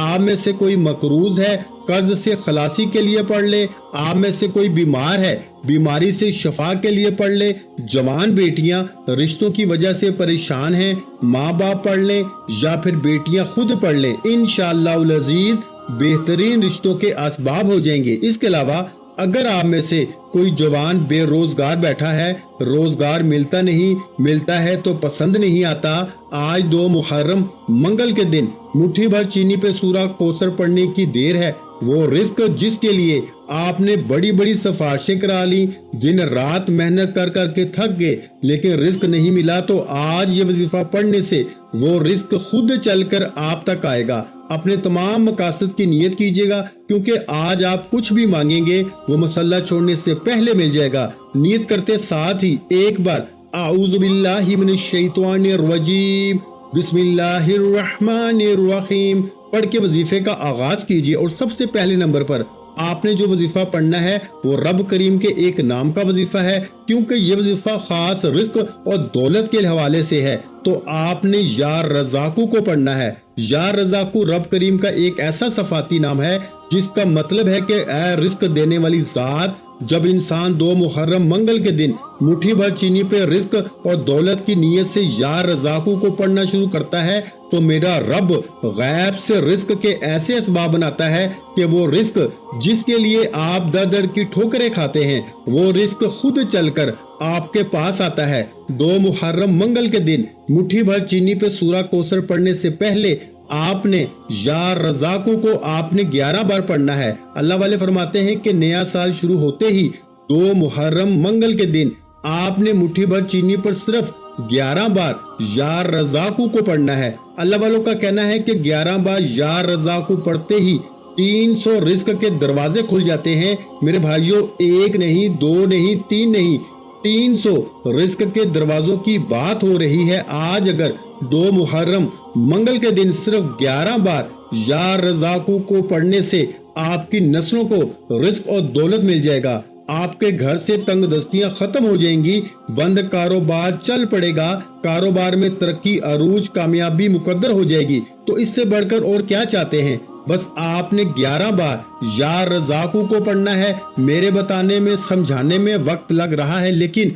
آپ میں سے کوئی مقروض ہے قرض سے خلاصی کے لیے پڑھ لے، آپ میں سے کوئی بیمار ہے بیماری سے شفا کے لیے پڑھ لے، جوان بیٹیاں رشتوں کی وجہ سے پریشان ہیں ماں باپ پڑھ لیں یا پھر بیٹیاں خود پڑھ لیں، انشاءاللہ العزیز بہترین رشتوں کے اسباب ہو جائیں گے۔ اس کے علاوہ اگر آپ میں سے کوئی جوان بے روزگار بیٹھا ہے، روزگار ملتا نہیں، ملتا ہے تو پسند نہیں آتا، آج 2 محرم منگل کے دن مٹھی بھر چینی پہ سورہ کوثر پڑھنے کی دیر ہے۔ وہ رزق جس کے لیے آپ نے بڑی بڑی سفارشیں کرا لی، دن رات محنت کر کر کے تھک گئے لیکن رزق نہیں ملا، تو آج یہ وظیفہ پڑھنے سے وہ رزق خود چل کر آپ تک آئے گا۔ اپنے تمام مقاصد کی نیت کیجئے گا، کیونکہ آج آپ کچھ بھی مانگیں گے وہ مصلی چھوڑنے سے پہلے مل جائے گا۔ نیت کرتے ساتھ ہی ایک بار اعوذ باللہ من الشیطان الرجیم بسم اللہ الرحمن الرحیم پڑھ کے وظیفے کا آغاز کیجئے۔ اور سب سے پہلے نمبر پر آپ نے جو وظیفہ پڑھنا ہے وہ رب کریم کے ایک نام کا وظیفہ ہے، کیونکہ یہ وظیفہ خاص رزق اور دولت کے حوالے سے ہے، تو آپ نے یا رزاقو کو پڑھنا ہے۔ یا رزاقو رب کریم کا ایک ایسا صفاتی نام ہے جس کا مطلب ہے کہ اے رزق دینے والی ذات، جب انسان 2 محرم منگل کے دن مٹھی بھر چینی پہ رزق اور دولت کی نیت سے یا رزاقو کو پڑھنا شروع کرتا ہے تو میرا رب غیب سے رزق کے ایسے اسباب بناتا ہے کہ وہ رزق جس کے لیے آپ در در کی ٹھوکریں کھاتے ہیں وہ رزق خود چل کر آپ کے پاس آتا ہے۔ 2 محرم منگل کے دن مٹھی بھر چینی پہ سورہ کوثر پڑھنے سے پہلے آپ نے یا رزاقو کو آپ نے 11 بار پڑھنا ہے۔ اللہ والے فرماتے ہیں کہ نیا سال شروع ہوتے ہی 2 محرم منگل کے دن آپ نے مٹھی بھر چینی پر صرف 11 بار یا رزاقو کو پڑھنا ہے۔ اللہ والوں کا کہنا ہے کہ 11 بار یا رزاقو پڑھتے ہی 300 رزق کے دروازے کھل جاتے ہیں۔ میرے بھائیوں، 1 نہیں، 2 نہیں، 3 نہیں، 300 رزق کے دروازوں کی بات ہو رہی ہے۔ آج اگر 2 محرم منگل کے دن صرف 11 بار یا رزاقو کو پڑھنے سے آپ کی نسلوں کو رزق اور دولت مل جائے گا، آپ کے گھر سے تنگ دستیاں ختم ہو جائیں گی، بند کاروبار چل پڑے گا، کاروبار میں ترقی عروج کامیابی مقدر ہو جائے گی، تو اس سے بڑھ کر اور کیا چاہتے ہیں؟ بس آپ نے 11 بار یا رزاقو کو پڑھنا ہے۔ میرے بتانے میں سمجھانے میں وقت لگ رہا ہے لیکن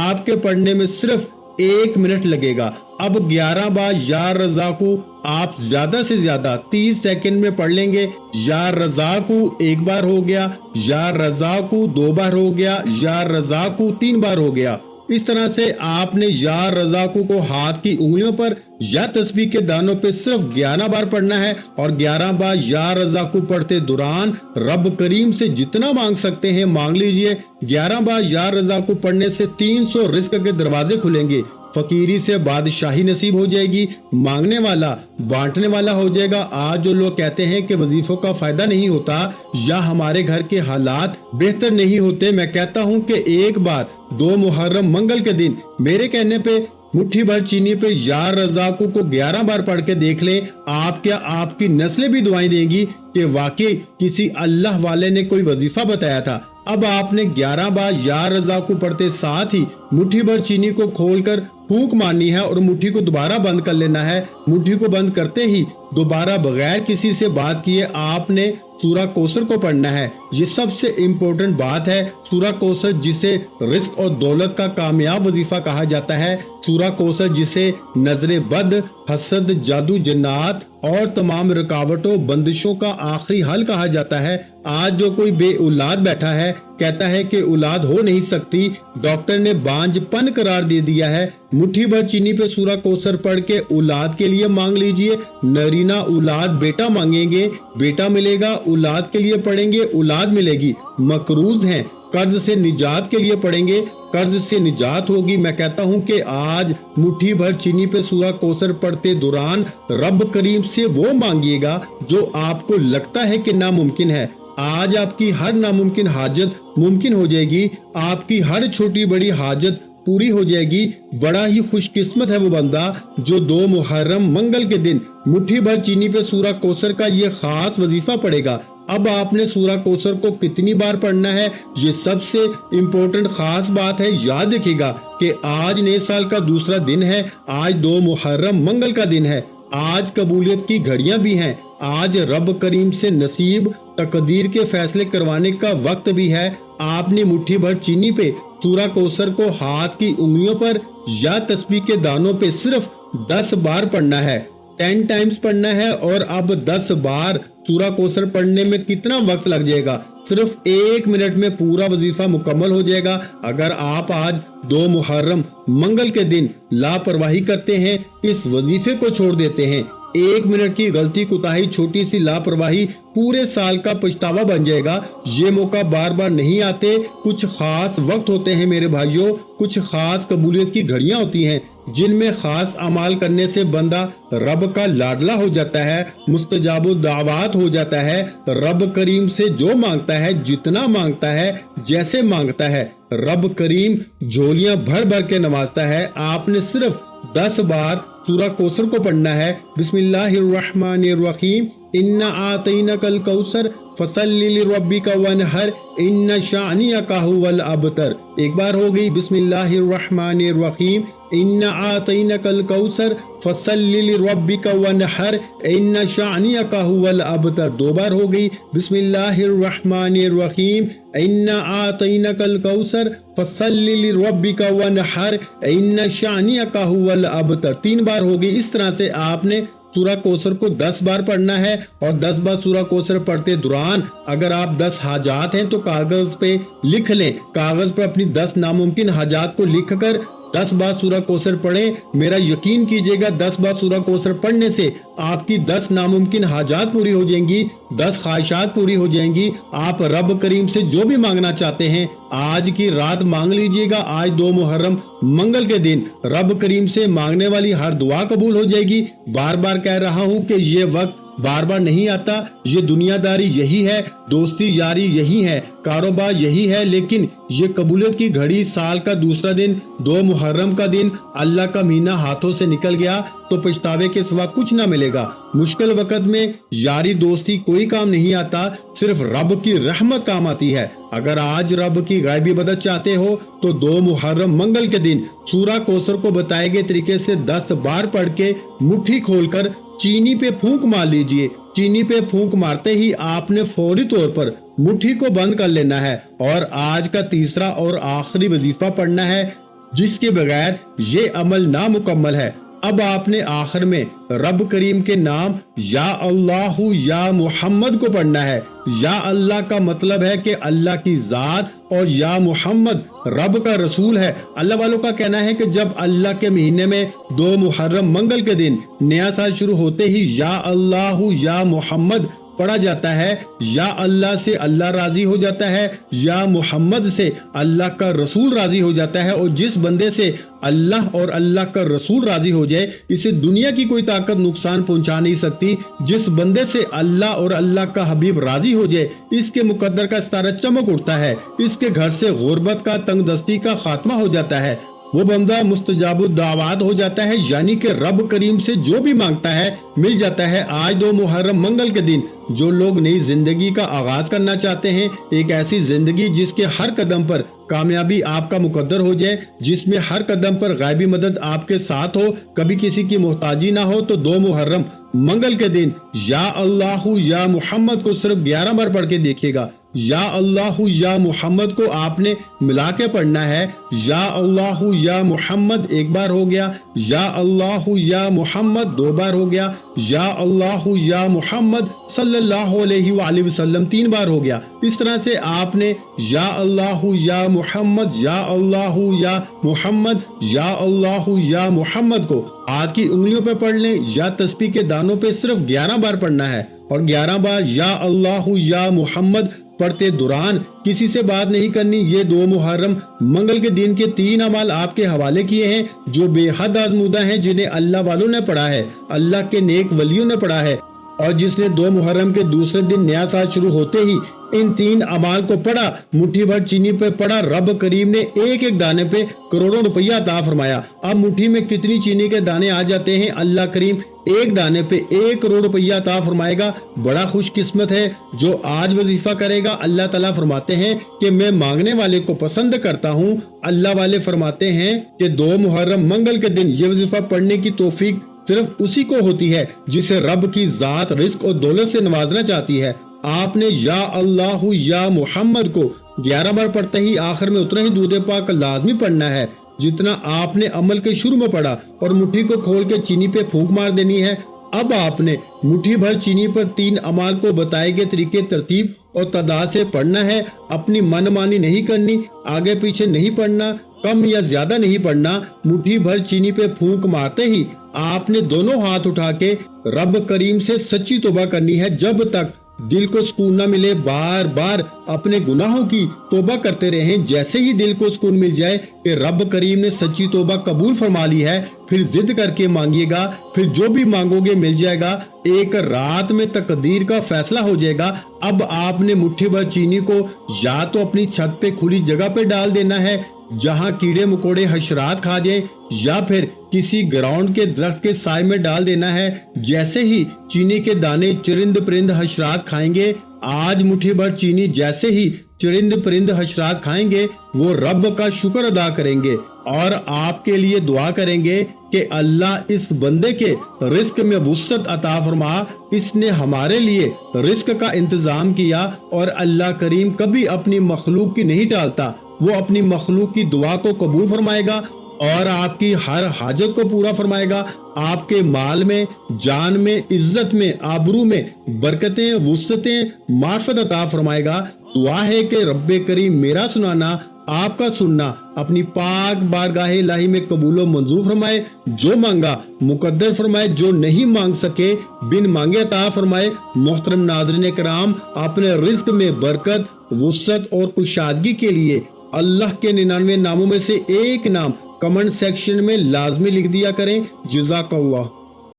آپ کے پڑھنے میں صرف 1 منٹ لگے گا۔ اب 11 بار یا رزاقو آپ زیادہ سے زیادہ 30 سیکنڈ میں پڑھ لیں گے۔ یا رزاقو 1 بار ہو گیا، یا رزاقو 2 بار ہو گیا، یا رزاقو 3 بار ہو گیا۔ اس طرح سے آپ نے یا رزاقو کو ہاتھ کی انگلیوں پر یا تسبیح کے دانوں پہ صرف 11 بار پڑھنا ہے، اور 11 بار یا رزاقو پڑھتے دوران رب کریم سے جتنا مانگ سکتے ہیں مانگ لیجئے۔ 11 بار یا رزاقو پڑھنے سے 300 رزق کے دروازے کھلیں گے، فقیری سے بادشاہی نصیب ہو جائے گی، مانگنے والا بانٹنے والا ہو جائے گا۔ آج جو لوگ کہتے ہیں کہ وظیفوں کا فائدہ نہیں ہوتا یا ہمارے گھر کے حالات بہتر نہیں ہوتے، میں کہتا ہوں کہ ایک بار 2 محرم منگل کے دن میرے کہنے پہ مٹھی بھر چینی پہ یا رزاقو کو 11 بار پڑھ کے دیکھ لیں، آپ کیا آپ کی نسلیں بھی دعائیں دیں گی کہ واقعی کسی اللہ والے نے کوئی وظیفہ بتایا تھا۔ اب آپ نے 11 بار یا رزاقو پڑھتے ساتھ ہی مٹھی بھر چینی کو کھول کر پھونک مارنی ہے اور مٹھی کو دوبارہ بند کر لینا ہے۔ مٹھی کو بند کرتے ہی دوبارہ بغیر کسی سے بات کیے آپ نے سورہ کوثر کو پڑھنا ہے۔ یہ سب سے امپورٹنٹ بات ہے۔ سورہ کوثر جسے رزق اور دولت کا کامیاب وظیفہ کہا جاتا ہے، سورہ کوثر جسے نظر بد، حسد، جادو، جنات اور تمام رکاوٹوں بندشوں کا آخری حل کہا جاتا ہے۔ آج جو کوئی بے اولاد بیٹھا ہے، کہتا ہے کہ اولاد ہو نہیں سکتی، ڈاکٹر نے بانج پن قرار دے دیا ہے، مٹھی بھر چینی پہ سورہ کوثر پڑھ کے اولاد کے لیے مانگ لیجئے۔ نرینہ اولاد بیٹا مانگیں گے، بیٹا ملے گا، اولاد کے لیے پڑھیں گے، اولاد ملے گی۔ مقروض ہیں، قرض سے نجات کے لیے پڑھیں گے، قرض سے نجات ہوگی۔ میں کہتا ہوں کہ آج مٹھی بھر چینی پہ سورہ کوثر پڑھتے دوران رب کریم سے وہ مانگیے گا جو آپ کو لگتا ہے کہ ناممکن ہے۔ آج آپ کی ہر ناممکن حاجت ممکن ہو جائے گی، آپ کی ہر چھوٹی بڑی حاجت پوری ہو جائے گی۔ بڑا ہی خوش قسمت ہے وہ بندہ جو 2 محرم منگل کے دن مٹھی بھر چینی پہ سورہ کوثر کا یہ خاص وظیفہ پڑھے گا۔ اب آپ نے سورہ کوثر کو کتنی بار پڑھنا ہے، یہ سب سے امپورٹنٹ خاص بات ہے۔ یاد رکھیے گا کہ آج نئے سال کا دوسرا دن ہے، آج 2 محرم منگل کا دن ہے۔ آج قبولیت کی گھڑیاں بھی ہیں، آج رب کریم سے نصیب تقدیر کے فیصلے کروانے کا وقت بھی ہے۔ آپ نے مٹھی بھر چینی پہ سورہ کوثر کو ہاتھ کی انگلیوں پر یا تسبیح کے دانوں پہ صرف 10 بار پڑھنا ہے، 10 ٹائمز پڑھنا ہے۔ اور اب 10 بار سورہ کوثر پڑھنے میں کتنا وقت لگ جائے گا؟ صرف 1 منٹ میں پورا وظیفہ مکمل ہو جائے گا۔ اگر آپ آج 2 محرم منگل کے دن لاپرواہی کرتے ہیں، اس وظیفے کو چھوڑ دیتے ہیں، 1 منٹ کی غلطی کوتاہی، چھوٹی سی لاپرواہی پورے سال کا پچھتاوا بن جائے گا۔ یہ موقع بار بار نہیں آتے، کچھ خاص وقت ہوتے ہیں میرے بھائیوں، کچھ خاص قبولیت کی گھڑیاں ہوتی ہیں جن میں خاص اعمال کرنے سے بندہ رب کا لاڈلا ہو جاتا ہے، مستجاب الدعوات ہو جاتا ہے۔ رب کریم سے جو مانگتا ہے، جتنا مانگتا ہے، جیسے مانگتا ہے، رب کریم جھولیاں بھر بھر کے نوازتا ہے۔ آپ نے صرف 10 بار سورہ کوثر کو پڑھنا ہے۔ بسم اللہ الرحمن الرحیم، انا اعطینک الکوثر فصلی لربک وانحر ان شانئک ھو الابتر۔ ایک بار ہو گئی، بسم اللہ الرحمن الرحیم، انا اعطینک الکوثر فصلی لربک وانحر ان شانئک ھو الابتر۔ 2 بار ہو گئی، بسم اللہ الرحمن الرحیم، انا اعطینک الکوثر فصلی لربک وانحر ان شانئک ھو الابتر۔ 3 بار ہو گئی۔ اس طرح سے آپ نے سورہ کوثر کو 10 بار پڑھنا ہے، اور 10 بار سورہ کوثر پڑھتے دوران اگر آپ 10 حاجات ہیں تو کاغذ پہ لکھ لیں، کاغذ پر اپنی 10 ناممکن حاجات کو لکھ کر 10 بار سورہ کوثر پڑھیں۔ میرا یقین کیجئے گا 10 بار سورہ کوثر پڑھنے سے آپ کی 10 ناممکن حاجات پوری ہو جائیں گی، 10 خواہشات پوری ہو جائیں گی۔ آپ رب کریم سے جو بھی مانگنا چاہتے ہیں آج کی رات مانگ لیجئے گا۔ آج 2 محرم منگل کے دن رب کریم سے مانگنے والی ہر دعا قبول ہو جائے گی۔ بار بار کہہ رہا ہوں کہ یہ وقت بار بار نہیں آتا، یہ دنیا داری یہی ہے، دوستی یاری یہی ہے، کاروبار یہی ہے، لیکن یہ قبولیت کی گھڑی، سال کا دوسرا دن 2 محرم کا دن، اللہ کا مہینہ ہاتھوں سے نکل گیا تو پچھتاوے کے سوا کچھ نہ ملے گا۔ مشکل وقت میں یاری دوستی کوئی کام نہیں آتا، صرف رب کی رحمت کام آتی ہے۔ اگر آج رب کی غیبی مدد چاہتے ہو تو 2 محرم منگل کے دن سورہ کوثر کو بتائے گئے طریقے سے 10 بار پڑھ کے مٹھی کھول کر چینی پہ پھونک مار لیجئے۔ چینی پہ پھونک مارتے ہی آپ نے فوری طور پر مٹھی کو بند کر لینا ہے، اور آج کا تیسرا اور آخری وظیفہ پڑھنا ہے جس کے بغیر یہ عمل نامکمل ہے۔ اب آپ نے آخر میں رب کریم کے نام یا اللہ یا محمد کو پڑھنا ہے۔ یا اللہ کا مطلب ہے کہ اللہ کی ذات، اور یا محمد رب کا رسول ہے۔ اللہ والوں کا کہنا ہے کہ جب اللہ کے مہینے میں 2 محرم منگل کے دن نیا سال شروع ہوتے ہی یا اللہ یا محمد پڑھا جاتا ہے، یا اللہ سے اللہ راضی ہو جاتا ہے، یا محمد سے اللہ کا رسول راضی ہو جاتا ہے۔ اور جس بندے سے اللہ اور اللہ کا رسول راضی ہو جائے اسے دنیا کی کوئی طاقت نقصان پہنچا نہیں سکتی۔ جس بندے سے اللہ اور اللہ کا حبیب راضی ہو جائے اس کے مقدر کا ستارہ چمک اٹھتا ہے، اس کے گھر سے غربت کا، تنگ دستی کا خاتمہ ہو جاتا ہے، وہ بندہ مستجاب الدعوات ہو جاتا ہے، یعنی کہ رب کریم سے جو بھی مانگتا ہے مل جاتا ہے۔ آج 2 محرم منگل کے دن جو لوگ نئی زندگی کا آغاز کرنا چاہتے ہیں، ایک ایسی زندگی جس کے ہر قدم پر کامیابی آپ کا مقدر ہو جائے، جس میں ہر قدم پر غیبی مدد آپ کے ساتھ ہو، کبھی کسی کی محتاجی نہ ہو، تو 2 محرم منگل کے دن یا اللہ یا محمد کو صرف 11 بار پڑھ کے دیکھیے گا۔ یا اللہ یا محمد کو آپ نے ملا کے پڑھنا ہے۔ یا اللہ یا محمد 1 بار ہو گیا، یا اللہ یا محمد 2 بار ہو گیا، یا اللہ یا محمد صلی اللہ علیہ وآلہ وسلم 3 بار ہو گیا۔ اس طرح سے آپ نے یا اللہ یا محمد، یا اللہ یا محمد، یا اللہ یا محمد کو ہاتھ کی انگلیوں پہ پڑھ لیں، یا تسبیح کے دانوں پہ صرف 11 بار پڑھنا ہے، اور 11 بار یا اللہ یا محمد پڑھتے دوران کسی سے بات نہیں کرنی۔ یہ 2 محرم منگل کے دن کے 3 اعمال آپ کے حوالے کیے ہیں جو بے حد آزمودہ ہیں، جنہیں اللہ والوں نے پڑھا ہے، اللہ کے نیک ولیوں نے پڑھا ہے، اور جس نے 2 محرم کے دوسرے دن نیا سال شروع ہوتے ہی ان 3 اعمال کو پڑھا، مٹھی بھر چینی پہ پڑھا، رب کریم نے ایک ایک دانے پہ کروڑوں روپیہ عطا فرمایا۔ اب مٹھی میں کتنی چینی کے دانے آ جاتے ہیں، اللہ کریم ایک دانے پہ 1 کروڑ روپیہ عطا فرمائے گا۔ بڑا خوش قسمت ہے جو آج وظیفہ کرے گا۔ اللہ تعالیٰ فرماتے ہیں کہ میں مانگنے والے کو پسند کرتا ہوں۔ اللہ والے فرماتے ہیں کہ 2 محرم منگل کے دن یہ وظیفہ پڑھنے کی توفیق صرف اسی کو ہوتی ہے جسے رب کی ذات رزق اور دولت سے نوازنا چاہتی ہے۔ آپ نے یا اللہ یا محمد کو 11 بار پڑھتے ہی آخر میں اتنا ہی درود پاک لازمی پڑھنا ہے جتنا آپ نے عمل کے شروع میں پڑھا، اور مٹھی کو کھول کے چینی پہ پھونک مار دینی ہے۔ اب آپ نے مٹھی بھر چینی پر 3 اعمال کو بتائے گئے طریقے، ترتیب اور تعداد سے پڑھنا ہے۔ اپنی من مانی نہیں کرنی، آگے پیچھے نہیں پڑھنا، کم یا زیادہ نہیں پڑھنا۔ مٹھی بھر چینی پہ پھونک مارتے ہی آپ نے دونوں ہاتھ اٹھا کے رب کریم سے سچی توبہ کرنی ہے جب تک دل کو سکون نہ ملے۔ بار بار اپنے گناہوں کی توبہ کرتے رہیں۔ جیسے ہی دل کو سکون مل جائے کہ رب کریم نے سچی توبہ قبول فرما لی ہے، پھر ضد کر کے مانگیے گا، پھر جو بھی مانگو گے مل جائے گا۔ ایک رات میں تقدیر کا فیصلہ ہو جائے گا۔ اب آپ نے مٹھی بھر چینی کو یا تو اپنی چھت پہ کھلی جگہ پہ ڈال دینا ہے جہاں کیڑے مکوڑے حشرات کھا جائیں، یا پھر کسی گراؤنڈ کے درخت کے سائے میں ڈال دینا ہے۔ جیسے ہی چینی کے دانے چرند پرند حشرات کھائیں گے، آج مٹھی بھر چینی جیسے ہی چرند پرند حشرات کھائیں گے، وہ رب کا شکر ادا کریں گے اور آپ کے لیے دعا کریں گے کہ اللہ اس بندے کے رزق میں وسعت عطا فرما، اس نے ہمارے لیے رزق کا انتظام کیا۔ اور اللہ کریم کبھی اپنی مخلوق کی نہیں ٹالتا، وہ اپنی مخلوق کی دعا کو قبول فرمائے گا اور آپ کی ہر حاجت کو پورا فرمائے گا۔ آپ کے مال میں، جان میں، عزت میں، آبرو میں برکتیں، وسعتیں، معرفت عطا فرمائے گا۔ دعا ہے کہ رب کریم میرا سنانا، آپ کا سننا اپنی پاک بارگاہ الہی میں قبول و منظور فرمائے۔ جو مانگا مقدر فرمائے، جو نہیں مانگ سکے بن مانگے عطا فرمائے۔ محترم ناظرین کرام، اپنے رزق میں برکت، وسعت اور کشادگی کے لیے اللہ کے 99 ناموں میں سے ایک نام کمنٹ سیکشن میں لازمی لکھ دیا کریں۔ جزاک اللہ۔